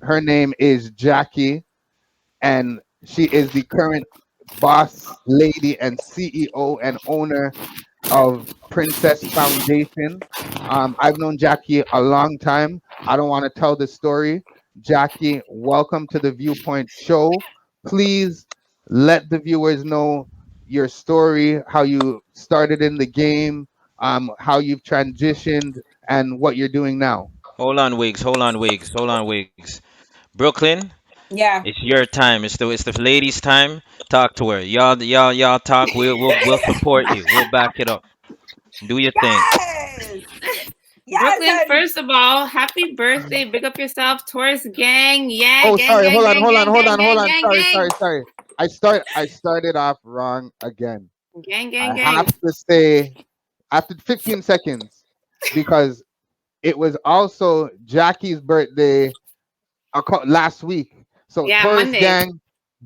Her name is Jacquie, and she is the current boss lady and CEO and owner of Princess Foundation. I've known Jacquie a long time. I don't want to tell the story. Jacquie, welcome to the Viewpoint Show. Please let the viewers know your story, how you started in the game, how you've transitioned, and what you're doing now. Hold on, Wigs. Hold on, Wigs. Hold on, Wigs. Brooklyn, Yeah. it's your time. It's the ladies' time. Talk to her. Y'all talk. We'll support you. We'll back it up. Do your thing. Yes. Yes, Brooklyn, honey. first of all, happy birthday. Big up yourself. Taurus gang. Yeah, Oh, gang, sorry. gang, Hold on. gang, Hold on. gang, Hold gang, on. Hold gang, on. gang, Sorry. gang. Sorry. Sorry. I started off wrong again. Gang, gang, I gang. have to say after 15 seconds because it was also Jackie's birthday last week. So Yeah, Taurus Monday. gang,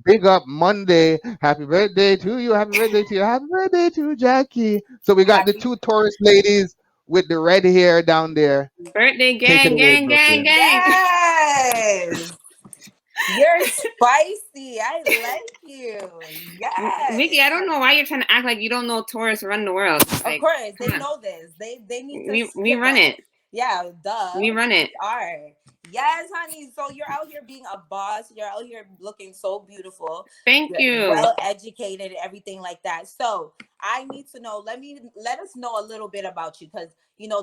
big up Monday. Happy birthday to you. Happy birthday to you. Happy birthday to Jacquie. So we got the Happy. two Taurus ladies with the red hair down there. Birthday Take it gang, away, gang, gang, Brooklyn. gang. Yes. You're spicy. I like you. Vicky, Yes. I don't know why you're trying to act like you don't know Taurus run the world. Of Like, course, come they on. know this. They need to We skip run us. it. Yeah, duh. We run We it. are. Yes, honey. So you're out here being a boss. You're out here looking so beautiful. Thank You're you. well educated and everything like that. So I need to know. Let us know a little bit about you, because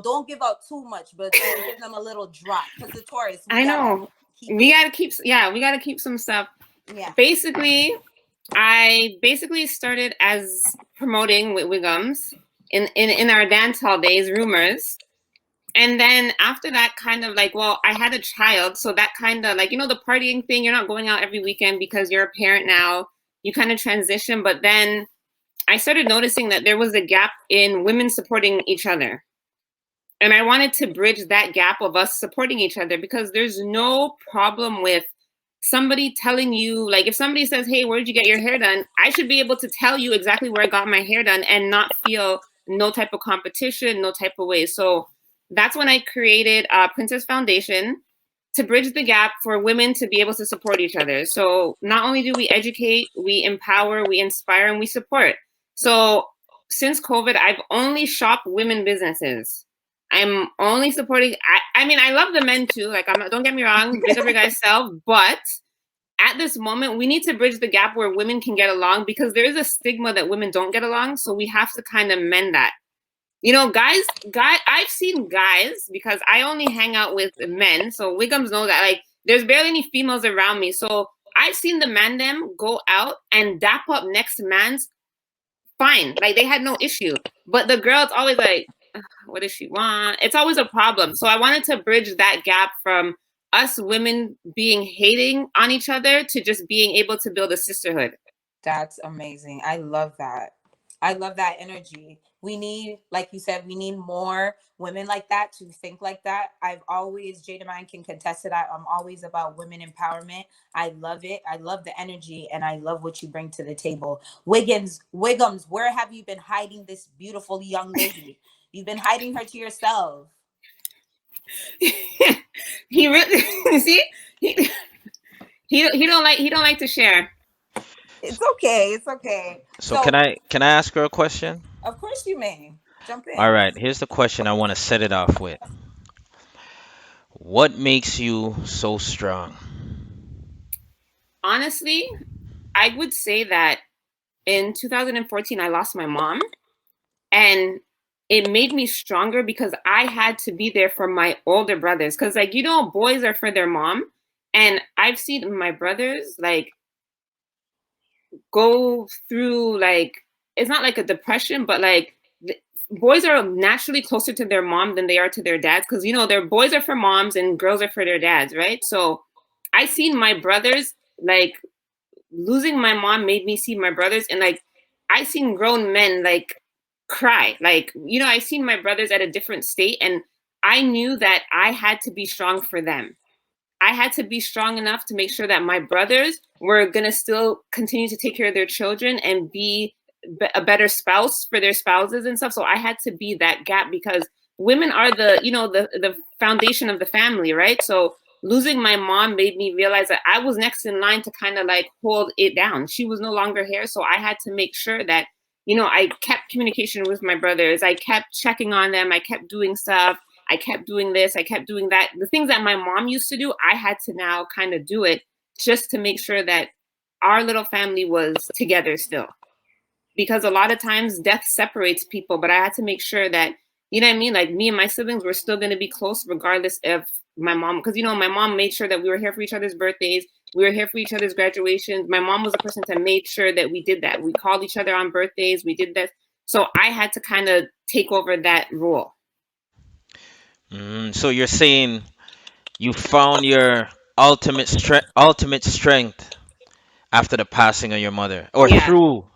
don't give out too much, but don't give them a little drop. Because the Taurus, we I gotta know. keep it. We gotta keep some stuff. Yeah. Basically, I basically started as promoting with Wiggums in our dance hall days, rumors. And then after that, kind of like, well, I had a child. So that kind of like, the partying thing, you're not going out every weekend because you're a parent now. You kind of transition. But then I started noticing that there was a gap in women supporting each other. And I wanted to bridge that gap of us supporting each other, because there's no problem with somebody telling you, like, if somebody says, hey, where did you get your hair done? I should be able to tell you exactly where I got my hair done and not feel no type of competition, no type of way. So that's when I created Princess Foundation, to bridge the gap for women to be able to support each other. So not only do we educate, we empower, we inspire, and we support. So since COVID, I've only shopped women businesses. I'm only supporting. I mean, I love the men too. Like, I'm not. Don't get me wrong. Big up your guys' self. But at this moment, we need to bridge the gap where women can get along, because there is a stigma that women don't get along. So we have to kind of mend that. I've seen guys, because I only hang out with men. So Wiggums know that. Like, there's barely any females around me. So I've seen the man them go out and dap up next to mans. Fine, like they had no issue. But the girl, it's always like, what does she want? It's always a problem. So I wanted to bridge that gap from us women being hating on each other to just being able to build a sisterhood. That's amazing. I love that. I love that energy. We need, like you said, we need more women like that to think like that. I've always, Jada Mine can contest to that. I'm always about women empowerment. I love it. I love the energy, and I love what you bring to the table. Wiggums, where have you been hiding this beautiful young lady? You've been hiding her to yourself. He really see he don't like to share. It's okay. It's okay. So can So, I ask her a question? of course, you may jump All in. right, here's the question I want to set it off with. What makes you so strong? Honestly, I would say that in 2014 I lost my mom, and it made me stronger because I had to be there for my older brothers, cuz like, boys are for their mom, and I've seen my brothers like go through, like, it's not like a depression, but like, boys are naturally closer to their mom than they are to their dads, because their boys are for moms and girls are for their dads, right? So I seen my brothers, like, losing my mom made me see my brothers, and like, I seen grown men like cry, like, I seen my brothers at a different state, and I knew that I had to be strong for them. I had to be strong enough to make sure that my brothers were going to still continue to take care of their children and be a better spouse for their spouses and stuff. So I had to be that gap, because women are the foundation of the family, right? So losing my mom made me realize that I was next in line to kind of like hold it down. She was no longer here. So I had to make sure that, you know, I kept communication with my brothers. I kept checking on them. I kept doing stuff. I kept doing this. I kept doing that. The things that my mom used to do, I had to now kind of do it just to make sure that our little family was together still. Because a lot of times death separates people, but I had to make sure that, you know what I mean? Like me and my siblings were still going to be close regardless of my mom. Because, you know, my mom made sure that we were here for each other's birthdays. We were here for each other's graduations. My mom was the person that made sure that we did that. We called each other on birthdays. We did that. So I had to kind of take over that role. So you're saying you found your ultimate strength after the passing of your mother, or Yeah.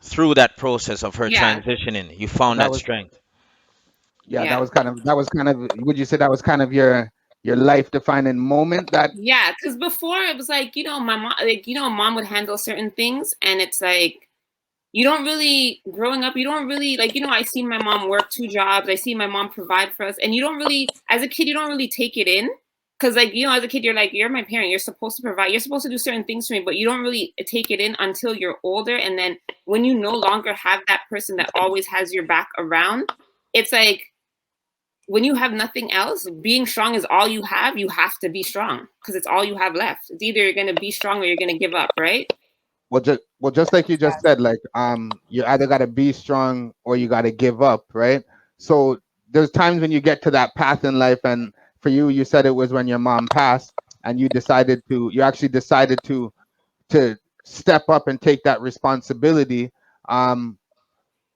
through that process of her Yeah. transitioning, you found That that was strength. yeah, Yeah. that was kind of, would you say that was kind of your life defining moment that Yeah. Because before it was like, you know, my mom, like, you know, mom would handle certain things. And it's like, you don't really, growing up, you don't really, like, you know, I see my mom work 2 jobs. I see my mom provide for us. And you don't really, as a kid, you don't really take it in. Because, like, you know, as a kid, you're like, you're my parent. You're supposed to provide. You're supposed to do certain things for me. But you don't really take it in until you're older. And then when you no longer have that person that always has your back around, it's like, when you have nothing else, being strong is all you have to be strong because it's all you have left. It's either you're going to be strong or you're going to give up, right? just like you just said, like you either got to be strong or you got to give up, right? So there's times when you get to that path in life, and for you, you said it was when your mom passed, and you actually decided to step up and take that responsibility. Um,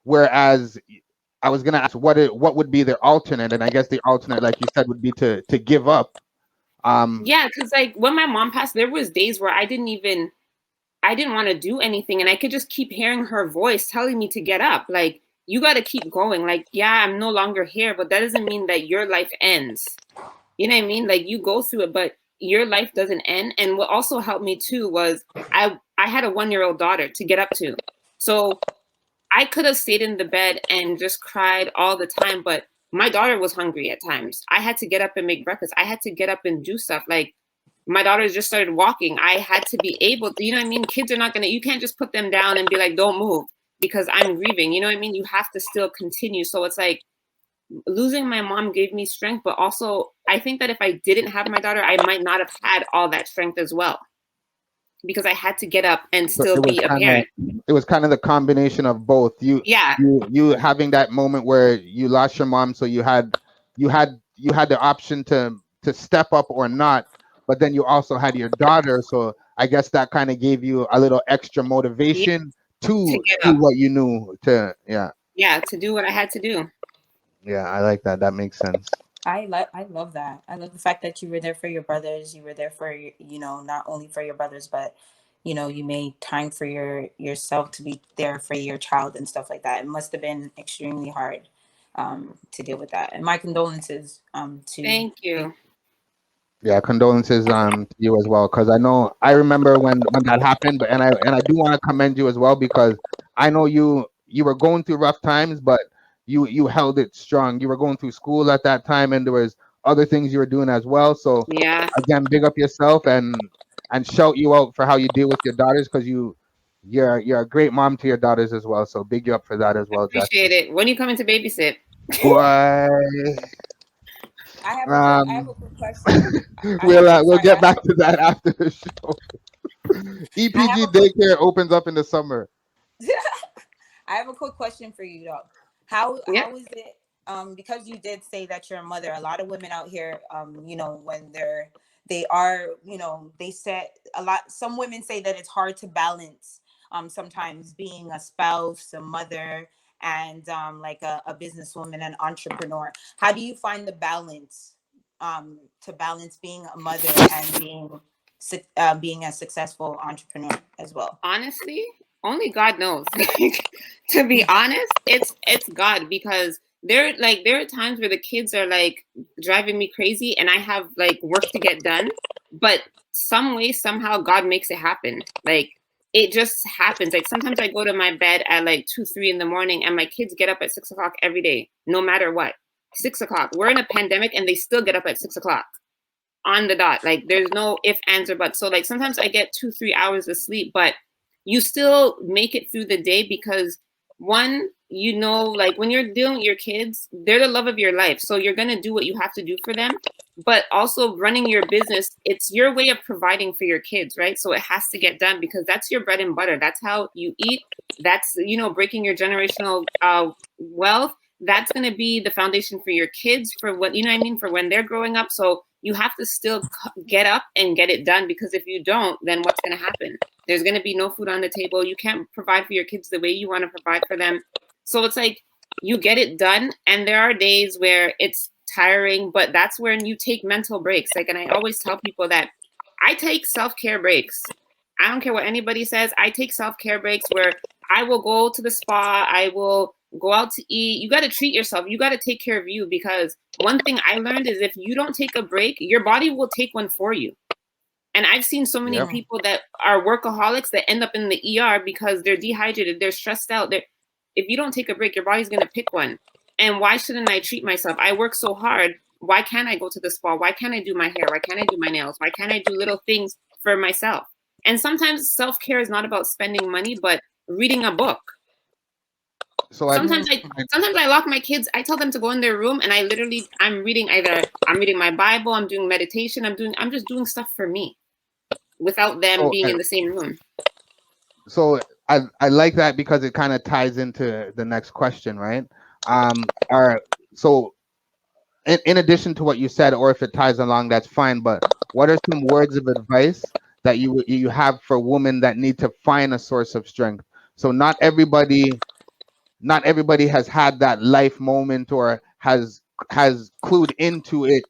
whereas I was gonna ask what would be the alternate, and I guess the alternate, like you said, would be to give up. Yeah, because like when my mom passed, there was days where I didn't want to do anything, and I could just keep hearing her voice telling me to get up. Like, you got to keep going. Like, yeah, I'm no longer here, but that doesn't mean that your life ends. You know what I mean? Like, you go through it, but your life doesn't end. And what also helped me too was I had a 1-year-old daughter to get up to. So I could have stayed in the bed and just cried all the time, but my daughter was hungry at times. I had to get up and make breakfast. I had to get up and do stuff. Like, my daughter just started walking. I had to be able to, you know what I mean? Kids are not going to, you can't just put them down and be like, don't move because I'm grieving. You know what I mean? You have to still continue. So it's like losing my mom gave me strength, but also I think that if I didn't have my daughter, I might not have had all that strength as well because I had to get up and So still be a parent. it was kind of the combination of both. Yeah. You having that moment where you lost your mom, so you had the option to step up or not, but then you also had your daughter, so I guess that kind of gave you a little extra Yeah, motivation to to get do up. what you knew to. Yeah, to do what I had to do. Yeah, I like that. That makes sense. I love that. I love the fact that you were there for your brothers. You were there for you know, not only for your brothers, but you know, you made time for yourself to be there for your child and stuff like that. It must have been extremely hard to deal with that. And my condolences to Thank you. Yeah, condolences to you as well, because I remember when that happened, but and I do want to commend you as well, because I know you were going through rough times, but you held it strong. You were going through school at that time, and there was other things you were doing as well. So Yeah, again, big up yourself, and shout you out for how you deal with your daughters, because you're a great mom to your daughters as well. So big you up for that as well, appreciate Jackie. it. When you coming to babysit? Boy, I have um, a quick question. we'll Sorry, get back to that after the show. I have EPG a quick daycare opens up in the summer. I have a quick question for you though. Yeah. How is it because you did say that you're a mother, a lot of women out here you know, when they are, you know, they set a lot, some women say that it's hard to balance sometimes being a spouse, a mother, and like a businesswoman, an entrepreneur. How do you find the balance to balance being a mother and being a successful entrepreneur as well? Honestly, only God knows. Like, to be honest, it's God because there are times where the kids are like driving me crazy and I have like work to get done, but some way somehow God makes it happen. Like, it just happens. Like, sometimes I go to my bed at like 2, 3 in the morning and my kids get up at 6 o'clock every day, no matter what. 6 o'clock. We're in a pandemic and they still get up at 6 o'clock. on the dot. Like there's no if, ands, or buts. So like sometimes I get 2-3 hours of sleep, but you still make it through the day because one, like when you're dealing with your kids, they're the love of your life. So you're gonna do what you have to do for them. But also running your business, it's your way of providing for your kids, right? So it has to get done because that's your bread and butter. That's how you eat. That's, breaking your generational wealth. That's going to be the foundation for your kids for what, what I mean, for when they're growing up. So you have to still get up and get it done, because if you don't, then what's going to happen? There's going to be no food on the table. You can't provide for your kids the way you want to provide for them. So it's like you get it done. And there are days where it's tiring, but that's when you take mental breaks. Like, and I always tell people that I take self-care breaks. I don't care what anybody says. I take self-care breaks where I will go to the spa. I will go out to eat. You got to treat yourself. You got to take care of you, because one thing I learned is if you don't take a break, your body will take one for you. And I've seen so many Yep. people that are workaholics that end up in the ER because they're dehydrated, they're stressed out. If you don't take a break, your body's going to pick one. And why shouldn't I treat myself? I work so hard. Why can't I go to the spa? Why can't I do my hair? Why can't I do my nails? Why can't I do little things for myself? And sometimes self-care is not about spending money, but reading a book. So I, Sometimes I lock my kids. I tell them to go in their room, and I'm reading my Bible, I'm doing meditation, I'm just doing stuff for me without them so being I, in the same room. so I like that because it kind of ties into the next question, right? Are so in addition to what you said, or if it ties along, that's fine. But what are some words of advice that you have for women that need to find a source of strength? So not everybody has had that life moment or has clued into it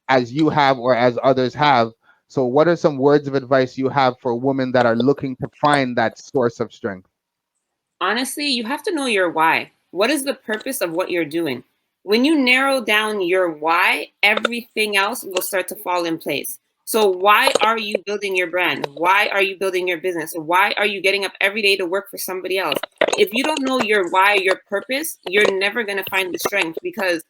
as you have or as others have. So what are some words of advice you have for women that are looking to find that source of strength? Honestly, you have to know your why. What is the purpose of what you're doing? When you narrow down your why, everything else will start to fall in place. So why are you building your brand? Why are you building your business? Why are you getting up every day to work for somebody else? If you don't know your why, your purpose, you're never going to find the strength, because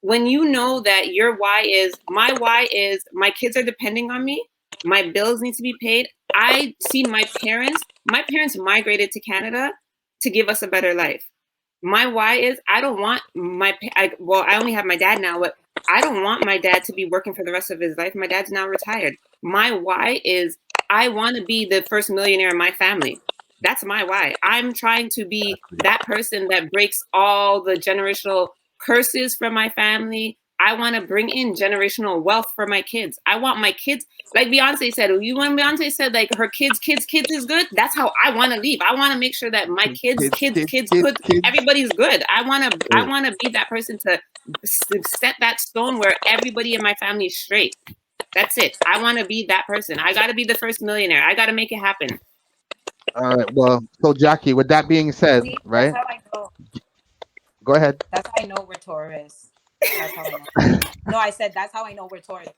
when you know that your why is my kids are depending on me, my bills need to be paid. I see my parents migrated to Canada to give us a better life. My why is I don't want I only have my dad now, but I don't want my dad to be working for the rest of his life. My dad's now retired. My why is I want to be the first millionaire in my family. That's my why. I'm trying to be that person that breaks all the generational curses from my family. I want to bring in generational wealth for my kids. I want my kids, like Beyonce said, when Beyonce said like her kids is good, that's how I want to leave. I want to make sure that my kids could, Kids. everybody's good. I Right. want to be that person to set that stone where everybody in my family is straight. That's it. I want to be that person. I got to be the first millionaire. I got to make it happen. All right. Well, so Jackie, with that being said, See, that's right? how I know. Go ahead. That's how I know we're Taurus. That's how I know. No, I said that's how I know we're Taurus.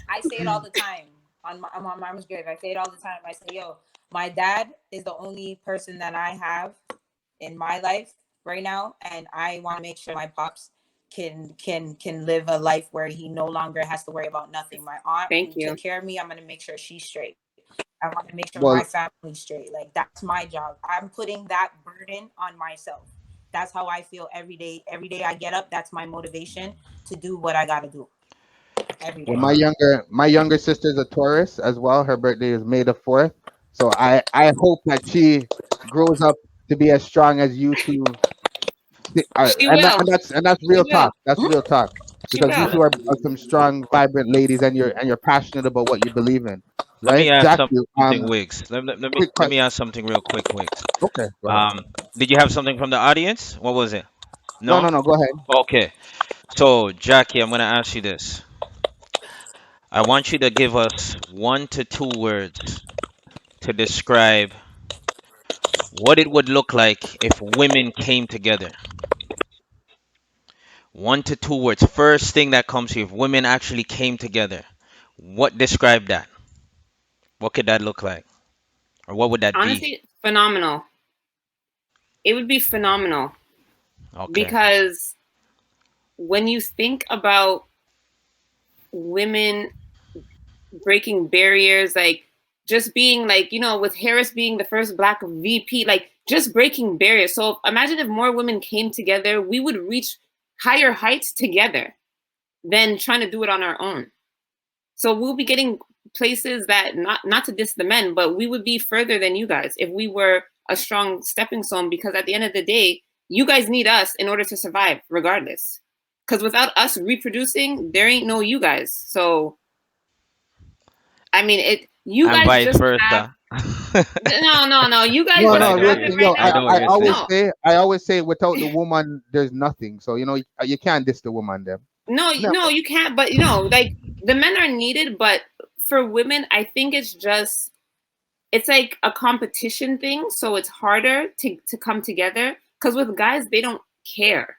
I say it all the time I'm on Mama's grave. I say it all the time. I say, yo, my dad is the only person that I have in my life right now, and I want to make sure my pops can live a life where he no longer has to worry about nothing. My aunt Thank who you. took care of me, I'm gonna make sure she's straight. I want to make sure my Well, family's straight. Like that's my job. I'm putting that burden on myself. That's how I feel every day. Every day I get up, that's my motivation to do what I gotta do every well, day. my younger sister is a Taurus as well. Her birthday is May the 4th. So I hope that she grows up to be as strong as you two. She And that, will. and that's She real will. talk. That's real talk. She Because you will. two are some strong, vibrant ladies, and you're passionate about what you believe in, Let right? me ask Jackie, something, Wiggs. quick Let me question. ask something real quick, Wiggs. Okay, go ahead. Um, did you have something from the audience? What was it? No, No? no, no. Go ahead. Okay. So, Jackie, I'm gonna ask you this. I want you to give us 1 to 2 words to describe what it would look like if women came together. 1 to 2 words. First thing that comes to you, if women actually came together. What describe that? What could that look like? Or what would that be? Honestly, phenomenal. It would be phenomenal, Okay. because when you think about women breaking barriers, like just being like, with Harris being the first Black VP, like just breaking barriers. So imagine if more women came together, we would reach higher heights together than trying to do it on our own. So we'll be getting places that, not to diss the men, but we would be further than you guys if we were a strong stepping stone, because at the end of the day, you guys need us in order to survive regardless. Because without us reproducing, there ain't no you guys. So I mean, you And guys vice just have versa. no. You guys No, But just I no, know what have you're it listen, right yo, saying. I I, now. know what I you're always saying. No, say, without the woman, there's nothing. So, you can't diss the woman, them. No. no, you can't. But like the men are needed, but for women, I think it's like a competition thing. So it's harder to come together. Because with guys, they don't care.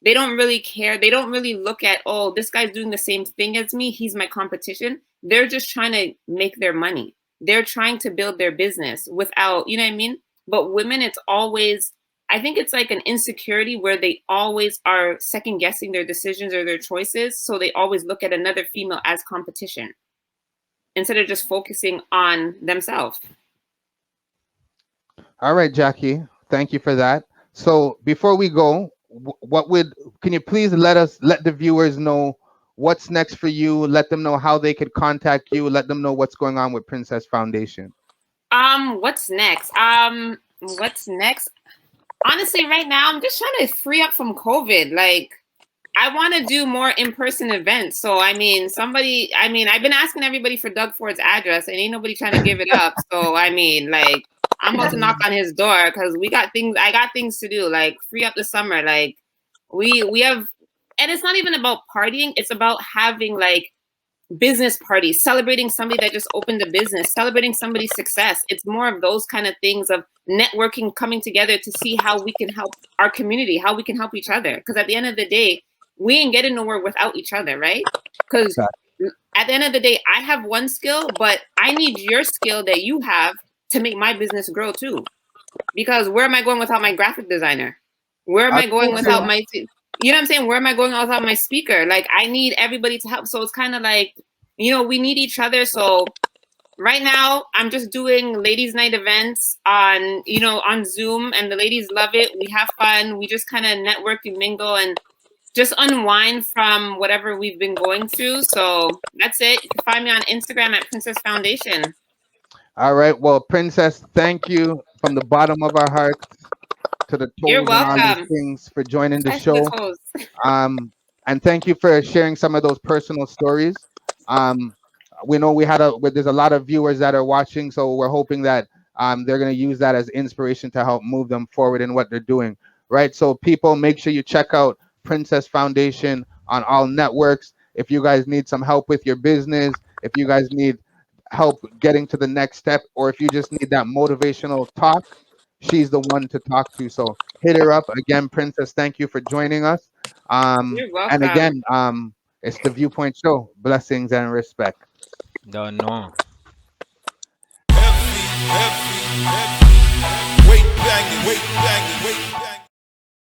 They don't really care. They don't really look at, oh, this guy's doing the same thing as me. He's my competition. They're just trying to make their money. They're trying to build their business without, you know what I mean? But women, it's always, I think it's like an insecurity where they always are second guessing their decisions or their choices. So they always look at another female as competition instead of just focusing on themselves. All right, Jackie. Thank you for that. So before we go, can you please let the viewers know what's next for you? Let them know how they could contact you. Let them know what's going on with Princess Foundation. What's next? What's next? Honestly, right now, I'm just trying to free up from COVID. Like, I want to do more in-person events. So, I've been asking everybody for Doug Ford's address, and ain't nobody trying to give it up. So, like, I'm about to knock on his door because I got things to do. Like, free up the summer. Like, we have, and it's not even about partying. It's about having like business parties, celebrating somebody that just opened a business, celebrating somebody's success. It's more of those kind of things of networking, coming together to see how we can help our community, how we can help each other. Because at the end of the day, we ain't getting nowhere without each other, right? Because at the end of the day, I have one skill, but I need your skill that you have to make my business grow too. Because where am I going without my graphic designer? Where am I I going told you. without my you know what I'm saying? Where am I going without my speaker? Like, I need everybody to help. So it's kind of like, we need each other. So right now I'm just doing ladies night events on Zoom, and the ladies love it. We have fun. We just kind of network and mingle and just unwind from whatever we've been going through. So that's it. You can find me on Instagram at Princess Foundation. All right. Well, Princess, thank you from the bottom of our hearts to the You're toes and all these welcome. things for joining the Especially the show. toes. And thank you for sharing some of those personal stories. Um, we know there's a lot of viewers that are watching, so we're hoping that they're going to use that as inspiration to help move them forward in what they're doing. Right. So people, make sure you check out Princess Foundation on all networks. If you guys need some help with your business, if you guys need help getting to the next step, or if you just need that motivational talk, she's the one to talk to. So hit her up again, Princess. Thank you for joining us. You're And welcome. again, it's the Viewpoint Show. Blessings and respect. Don't know. Heavy, heavy, heavy. Weight banging, weight banging.